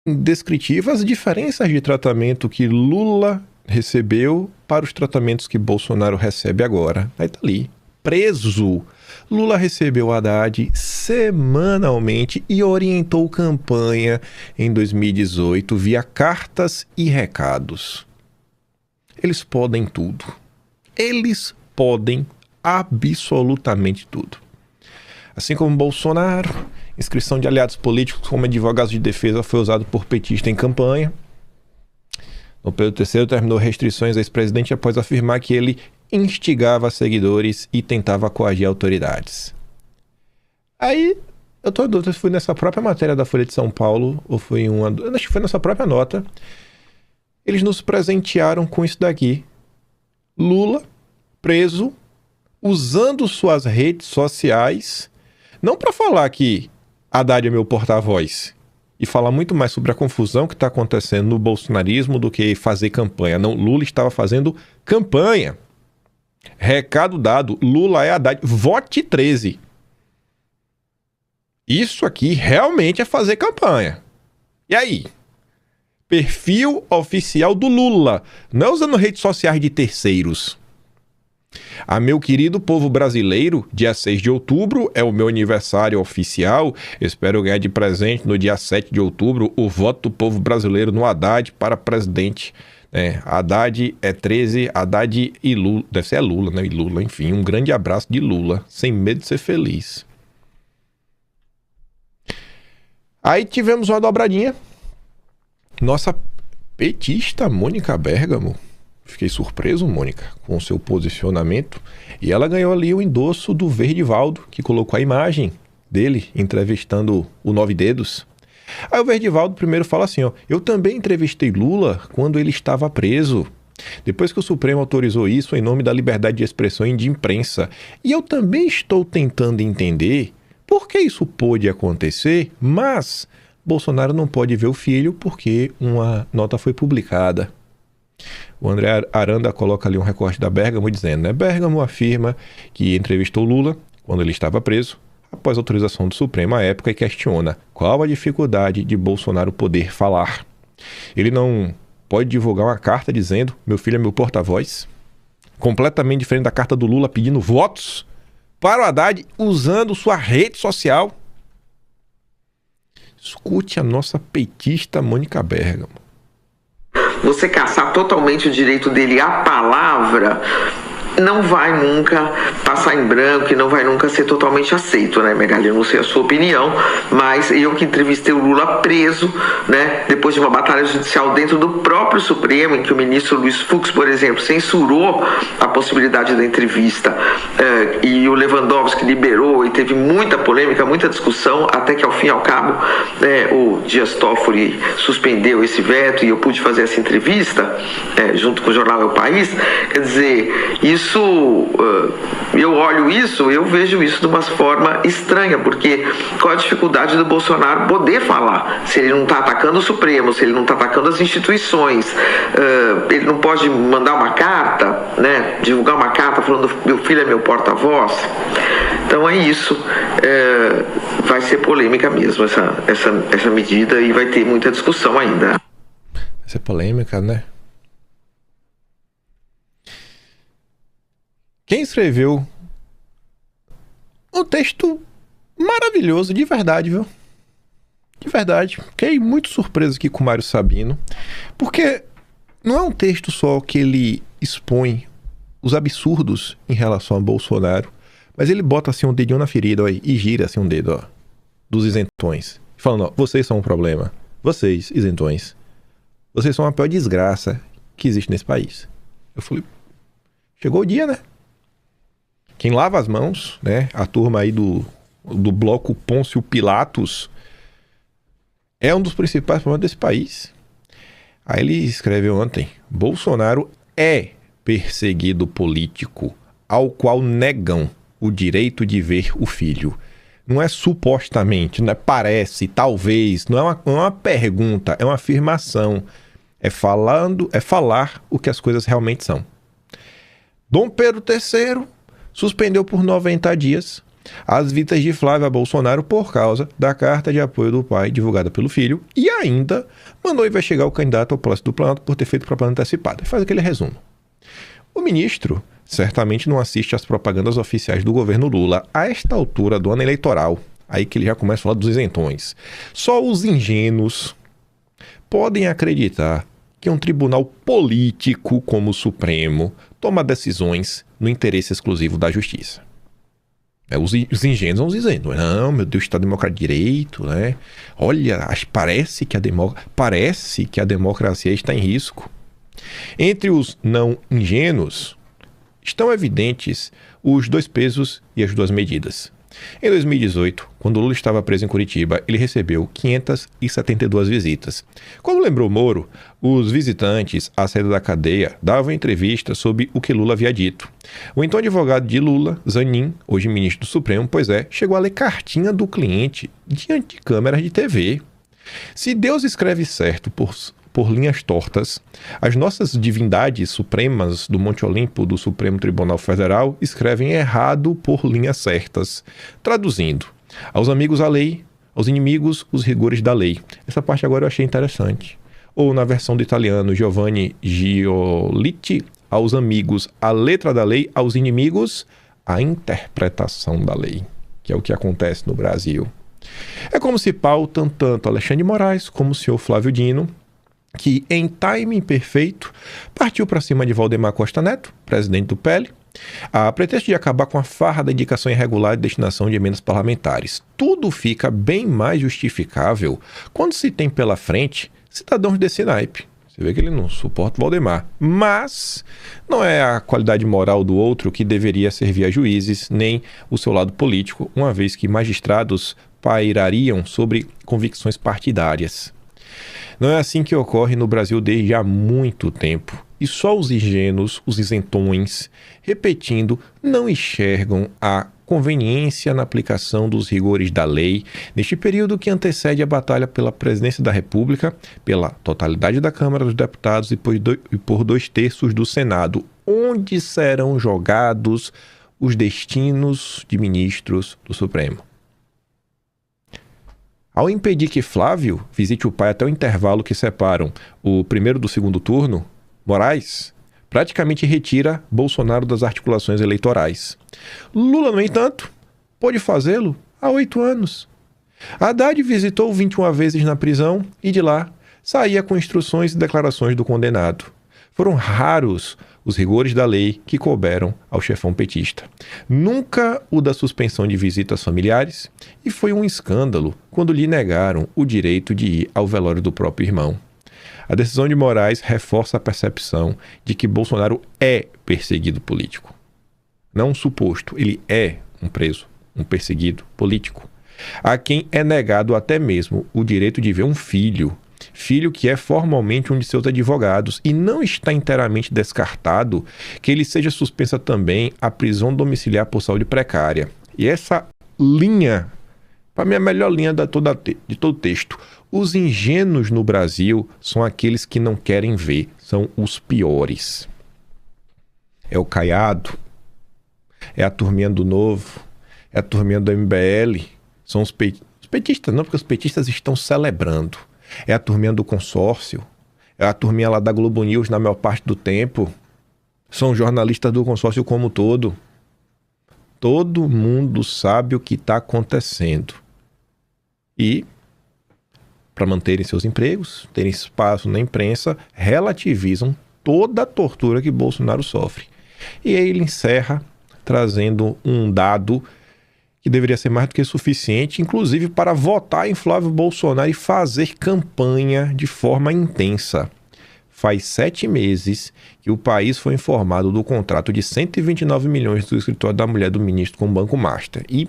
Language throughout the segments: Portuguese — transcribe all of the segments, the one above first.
descritiva as diferenças de tratamento que Lula recebeu para os tratamentos que Bolsonaro recebe agora. Aí tá ali, preso. Lula recebeu Haddad semanalmente e orientou campanha em 2018 via cartas e recados. Eles podem tudo. Eles podem absolutamente tudo. Assim como Bolsonaro, inscrição de aliados políticos como advogados de defesa foi usado por petista em campanha. Dom Pedro III terminou restrições a ex-presidente após afirmar que ele instigava seguidores e tentava coagir autoridades. Aí, eu tô em dúvida se foi nessa própria matéria da Folha de São Paulo ou foi uma... Acho que foi nessa própria nota. Eles nos presentearam com isso daqui. Lula, preso, usando suas redes sociais, não para falar que Haddad é meu porta-voz e falar muito mais sobre a confusão que está acontecendo no bolsonarismo do que fazer campanha. Não, Lula estava fazendo campanha. Recado dado, Lula é Haddad. Vote 13. Isso aqui realmente é fazer campanha. E aí? Perfil oficial do Lula, não usando redes sociais de terceiros. Meu querido povo brasileiro, dia 6 de outubro é o meu aniversário oficial. Espero ganhar de presente no dia 7 de outubro o voto do povo brasileiro no Haddad para presidente. Haddad é 13, Haddad e Lula. Deve ser Lula, né? E Lula, enfim, um grande abraço de Lula, sem medo de ser feliz. Aí tivemos uma dobradinha. Nossa petista Mônica Bergamo. Fiquei surpreso, Mônica, com o seu posicionamento. E ela ganhou ali o endosso do Verdivaldo, que colocou a imagem dele entrevistando o Nove Dedos. Aí o Verdivaldo primeiro fala assim, ó: eu também entrevistei Lula quando ele estava preso. Depois que o Supremo autorizou isso em nome da liberdade de expressão e de imprensa. E eu também estou tentando entender por que isso pôde acontecer, mas Bolsonaro não pode ver o filho porque uma nota foi publicada. O André Aranda coloca ali um recorte da Bergamo dizendo, né? Bergamo afirma que entrevistou Lula quando ele estava preso, após autorização do Supremo à época, e questiona qual a dificuldade de Bolsonaro poder falar. Ele não pode divulgar uma carta dizendo, meu filho é meu porta-voz, completamente diferente da carta do Lula pedindo votos para o Haddad usando sua rede social. Escute a nossa petista Mônica Bergamo. Você caçar totalmente o direito dele à palavra não vai nunca passar em branco e não vai nunca ser totalmente aceito, né, Megali? Eu não sei a sua opinião, mas eu que entrevistei o Lula preso, né, depois de uma batalha judicial dentro do próprio Supremo, em que o ministro Luiz Fux, por exemplo, censurou a possibilidade da entrevista, e o Lewandowski liberou e teve muita polêmica, muita discussão, até que ao fim e ao cabo, o Dias Toffoli suspendeu esse veto e eu pude fazer essa entrevista, junto com o jornal O País. Quer dizer, isso, eu olho isso, eu vejo isso de uma forma estranha, porque qual a dificuldade do Bolsonaro poder falar? Se ele não está atacando o Supremo, se ele não está atacando as instituições, ele não pode mandar uma carta, né, divulgar uma carta falando meu filho é meu porta-voz. Então é isso, vai ser polêmica mesmo essa medida e vai ter muita discussão ainda. Vai ser polêmica, né? Quem escreveu um texto maravilhoso, de verdade, viu? De verdade. Fiquei muito surpreso aqui com o Mário Sabino, porque não é um texto só que ele expõe os absurdos em relação a Bolsonaro, mas ele bota assim um dedinho na ferida, ó, e gira assim um dedo, ó, dos isentões, falando, ó, vocês são um problema. Vocês, isentões, vocês são a pior desgraça que existe nesse país. Eu falei, chegou o dia, né? Quem lava as mãos, né? A turma aí do bloco Pôncio Pilatos é um dos principais problemas desse país. Aí ele escreveu ontem, Bolsonaro é perseguido político ao qual negam o direito de ver o filho. Não é supostamente, não é parece, talvez, não é uma pergunta, é uma afirmação. É falar o que as coisas realmente são. Dom Pedro III suspendeu por 90 dias as visitas de Flávio a Bolsonaro por causa da carta de apoio do pai divulgada pelo filho e ainda mandou investigar o candidato ao Palácio do Planalto por ter feito propaganda antecipada. Faz aquele resumo. O ministro certamente não assiste às propagandas oficiais do governo Lula a esta altura do ano eleitoral. Aí que ele já começa a falar dos isentões. Só os ingênuos podem acreditar que um tribunal político como o Supremo toma decisões no interesse exclusivo da justiça. Os ingênuos vão dizendo, não, meu Deus, Estado Democrático de Direito, né? Olha, parece que a democracia está em risco. Entre os não ingênuos, estão evidentes os dois pesos e as duas medidas. Em 2018, quando Lula estava preso em Curitiba, ele recebeu 572 visitas. Como lembrou Moro, os visitantes à saída da cadeia davam entrevistas sobre o que Lula havia dito. O então advogado de Lula, Zanin, hoje ministro do Supremo, chegou a ler cartinha do cliente diante de câmeras de TV. Se Deus escreve certo por linhas tortas, as nossas divindades supremas do Monte Olimpo do Supremo Tribunal Federal escrevem errado por linhas certas. Traduzindo, aos amigos a lei, aos inimigos os rigores da lei. Essa parte agora eu achei interessante. Ou na versão do italiano Giovanni Giolitti, aos amigos a letra da lei, aos inimigos a interpretação da lei, que é o que acontece no Brasil. É como se pautam tanto Alexandre de Moraes como o senhor Flávio Dino, que, em timing perfeito, partiu para cima de Valdemar Costa Neto, presidente do PL, a pretexto de acabar com a farra da indicação irregular de destinação de emendas parlamentares. Tudo fica bem mais justificável quando se tem pela frente cidadãos desse naipe. Você vê que ele não suporta o Valdemar. Mas não é a qualidade moral do outro que deveria servir a juízes, nem o seu lado político, uma vez que magistrados pairariam sobre convicções partidárias. Não é assim que ocorre no Brasil desde há muito tempo. E só os ingênuos, os isentões, repetindo, não enxergam a conveniência na aplicação dos rigores da lei neste período que antecede a batalha pela presidência da República, pela totalidade da Câmara dos Deputados e por 2/3 do Senado, onde serão jogados os destinos de ministros do Supremo. Ao impedir que Flávio visite o pai até o intervalo que separam o primeiro do segundo turno, Moraes praticamente retira Bolsonaro das articulações eleitorais. Lula, no entanto, pôde fazê-lo há 8 anos. Haddad visitou 21 vezes na prisão e de lá saía com instruções e declarações do condenado. Foram raros os rigores da lei que couberam ao chefão petista. Nunca o da suspensão de visitas familiares, e foi um escândalo quando lhe negaram o direito de ir ao velório do próprio irmão. A decisão de Moraes reforça a percepção de que Bolsonaro é perseguido político. Não um suposto, ele é um preso, um perseguido político. A quem é negado até mesmo o direito de ver um filho que é formalmente um de seus advogados, e não está inteiramente descartado que ele seja suspensa também a prisão domiciliar por saúde precária. E essa linha, para mim, é a melhor linha de todo o texto. Os ingênuos no Brasil são aqueles que não querem ver, são os piores. É o Caiado, é a turminha do Novo, é a turminha do MBL, são os petistas, não, porque os petistas estão celebrando. É a turminha do consórcio, é a turminha lá da Globo News na maior parte do tempo. São jornalistas do consórcio como um todo. Todo mundo sabe o que está acontecendo. E, para manterem seus empregos, terem espaço na imprensa, relativizam toda a tortura que Bolsonaro sofre. E aí ele encerra trazendo um dado que deveria ser mais do que suficiente, inclusive para votar em Flávio Bolsonaro e fazer campanha de forma intensa. Faz 7 meses que o país foi informado do contrato de 129 milhões do escritório da mulher do ministro com o Banco Master. E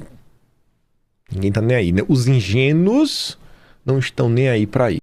ninguém está nem aí, né? Os ingênuos não estão nem aí para isso.